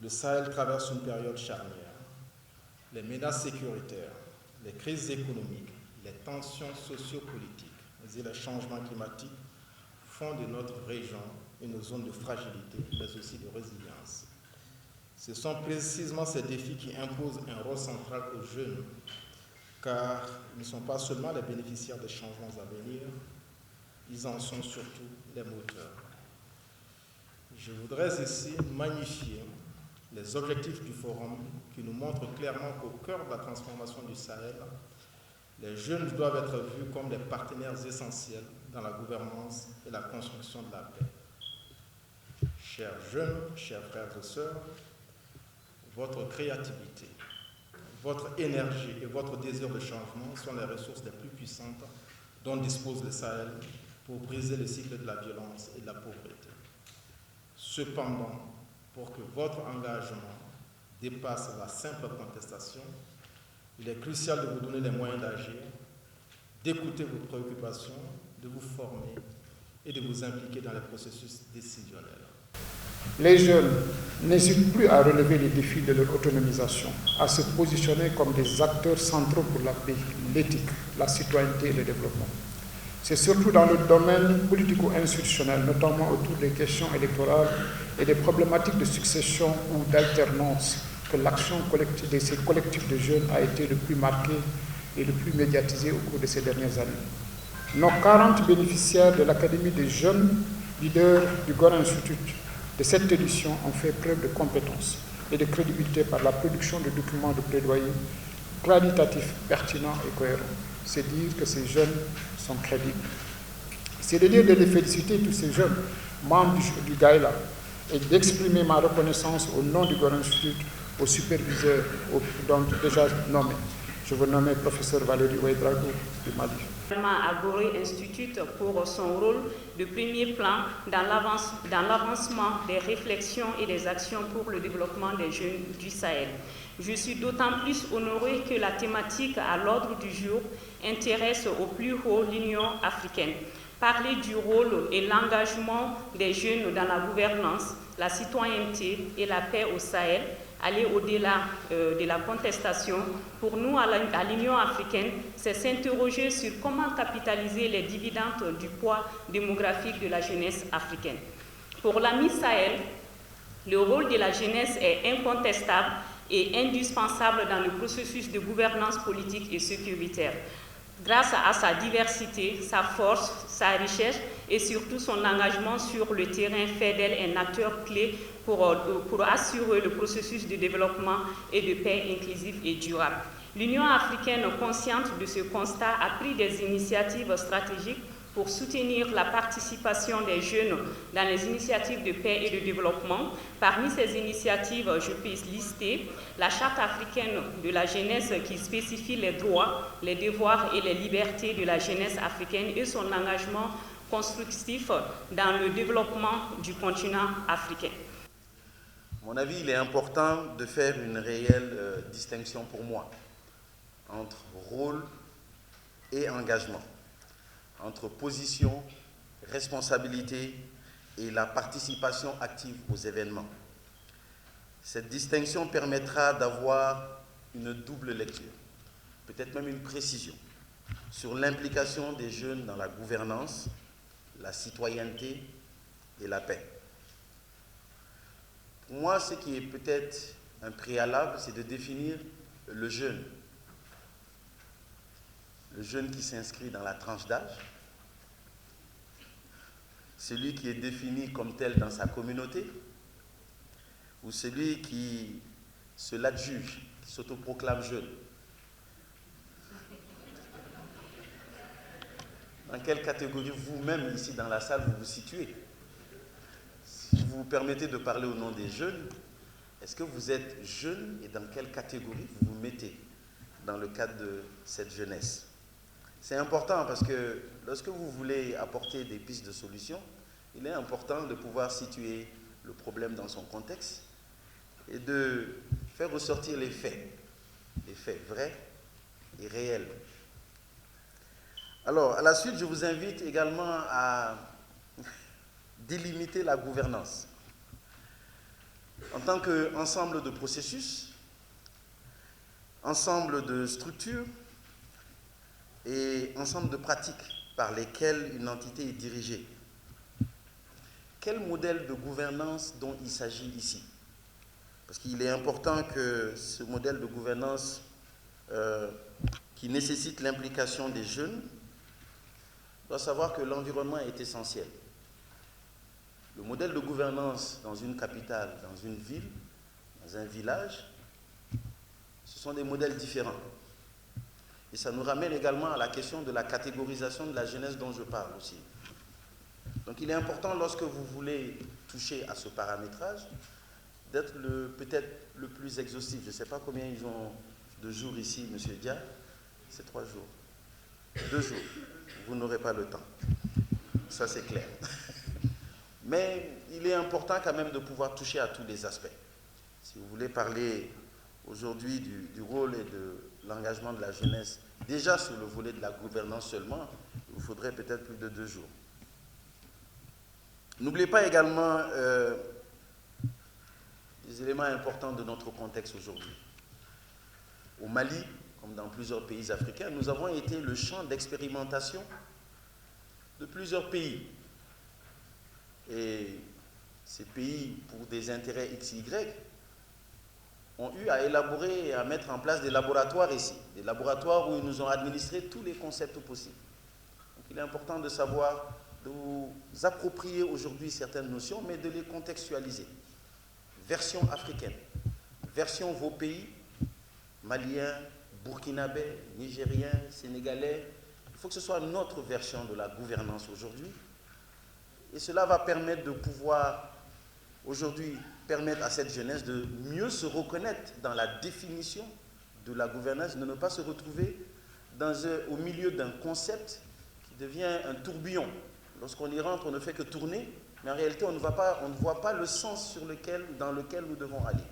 Le Sahel traverse une période charnière. Les menaces sécuritaires, les crises économiques, les tensions sociopolitiques et les changements climatiques font de notre région une zone de fragilité, mais aussi de résilience. Ce sont précisément ces défis qui imposent un rôle central aux jeunes, car ils ne sont pas seulement les bénéficiaires des changements à venir, ils en sont surtout les moteurs. Je voudrais ici magnifier les objectifs du forum qui nous montrent clairement qu'au cœur de la transformation du Sahel, les jeunes doivent être vus comme des partenaires essentiels dans la gouvernance et la construction de la paix. Chers jeunes, chers frères et sœurs, votre créativité, votre énergie et votre désir de changement sont les ressources les plus puissantes dont dispose le Sahel pour briser le cycle de la violence et de la pauvreté. Cependant, pour que votre engagement dépasse la simple contestation, il est crucial de vous donner les moyens d'agir, d'écouter vos préoccupations, de vous former et de vous impliquer dans les processus décisionnels. Les jeunes n'hésitent plus à relever les défis de leur autonomisation, à se positionner comme des acteurs centraux pour la paix, l'éthique, la citoyenneté et le développement. C'est surtout dans le domaine politico-institutionnel, notamment autour des questions électorales et des problématiques de succession ou d'alternance, que l'action collective de ces collectifs de jeunes a été le plus marquée et le plus médiatisée au cours de ces dernières années. Nos 40 bénéficiaires de l'Académie des jeunes leaders du Goran Institute de cette édition ont fait preuve de compétence et de crédibilité par la production de documents de plaidoyer qualitatifs, pertinents et cohérents. C'est dire que ces jeunes sont crédibles. C'est de dire de les féliciter tous ces jeunes membres du GAELA et d'exprimer ma reconnaissance au nom du Goran Institute aux superviseurs donc déjà nommés. Je vous nomme professeur Valérie Ouedraogo du Mali. À Goran Institute pour son rôle de premier plan dans l'avancement des réflexions et des actions pour le développement des jeunes du Sahel. Je suis d'autant plus honorée que la thématique à l'ordre du jour intéresse au plus haut l'Union africaine. Parler du rôle et l'engagement des jeunes dans la gouvernance, la citoyenneté et la paix au Sahel, aller au-delà de la contestation, pour nous à l'Union africaine, c'est s'interroger sur comment capitaliser les dividendes du poids démographique de la jeunesse africaine. Pour l'AMI Sahel, le rôle de la jeunesse est incontestable et indispensable dans le processus de gouvernance politique et sécuritaire. Grâce à sa diversité, sa force, sa richesse et surtout son engagement sur le terrain fait d'elle un acteur clé pour assurer le processus de développement et de paix inclusive et durable. L'Union africaine, consciente de ce constat, a pris des initiatives stratégiques pour soutenir la participation des jeunes dans les initiatives de paix et de développement. Parmi ces initiatives, je peux lister la Charte africaine de la jeunesse qui spécifie les droits, les devoirs et les libertés de la jeunesse africaine et son engagement constructif dans le développement du continent africain. À mon avis, il est important de faire une réelle distinction pour moi entre rôle et engagement, entre position, responsabilité et la participation active aux événements. Cette distinction permettra d'avoir une double lecture, peut-être même une précision, sur l'implication des jeunes dans la gouvernance, la citoyenneté et la paix. Pour moi, ce qui est peut-être un préalable, c'est de définir le jeune. Le jeune qui s'inscrit dans la tranche d'âge, celui qui est défini comme tel dans sa communauté, ou celui qui se l'adjuge, qui s'autoproclame jeune. Dans quelle catégorie vous-même, ici dans la salle, vous vous situez? Si vous vous permettez de parler au nom des jeunes, est-ce que vous êtes jeune et dans quelle catégorie vous vous mettez dans le cadre de cette jeunesse? C'est important parce que lorsque vous voulez apporter des pistes de solutions, il est important de pouvoir situer le problème dans son contexte et de faire ressortir les faits vrais et réels. Alors, à la suite, je vous invite également à délimiter la gouvernance. en tant qu'ensemble de processus, ensemble de structures et ensemble de pratiques par lesquelles une entité est dirigée. Quel modèle de gouvernance dont il s'agit ici? Parce qu'il est important que ce modèle de gouvernance qui nécessite l'implication des jeunes doit savoir que l'environnement est essentiel. Le modèle de gouvernance dans une capitale, dans une ville, dans un village, ce sont des modèles différents. Et ça nous ramène également à la question de la catégorisation de la jeunesse dont je parle aussi. Donc il est important, lorsque vous voulez toucher à ce paramétrage, d'être peut-être le plus exhaustif. Je ne sais pas combien ils ont de jours ici, M. Dia. C'est 3 jours. 2 jours. Vous n'aurez pas le temps. Ça, c'est clair. Mais il est important quand même de pouvoir toucher à tous les aspects. Si vous voulez parler aujourd'hui du rôle et de l'engagement de la jeunesse, déjà sur le volet de la gouvernance seulement, il vous faudrait peut-être plus de 2 jours. N'oubliez pas également des éléments importants de notre contexte aujourd'hui. Au Mali, comme dans plusieurs pays africains, nous avons été le champ d'expérimentation de plusieurs pays. Et ces pays, pour des intérêts XY, ont eu à élaborer et à mettre en place des laboratoires ici. Des laboratoires où ils nous ont administré tous les concepts possibles. Donc il est important de savoir, de vous approprier aujourd'hui certaines notions, mais de les contextualiser. Version africaine, version vos pays, maliens, burkinabés, nigériens, sénégalais. Il faut que ce soit notre version de la gouvernance aujourd'hui. Et cela va permettre de pouvoir, aujourd'hui, permettre à cette jeunesse de mieux se reconnaître dans la définition de la gouvernance, de ne pas se retrouver au milieu d'un concept qui devient un tourbillon. Lorsqu'on y rentre, on ne fait que tourner, mais en réalité, on ne voit pas le sens dans lequel nous devons aller.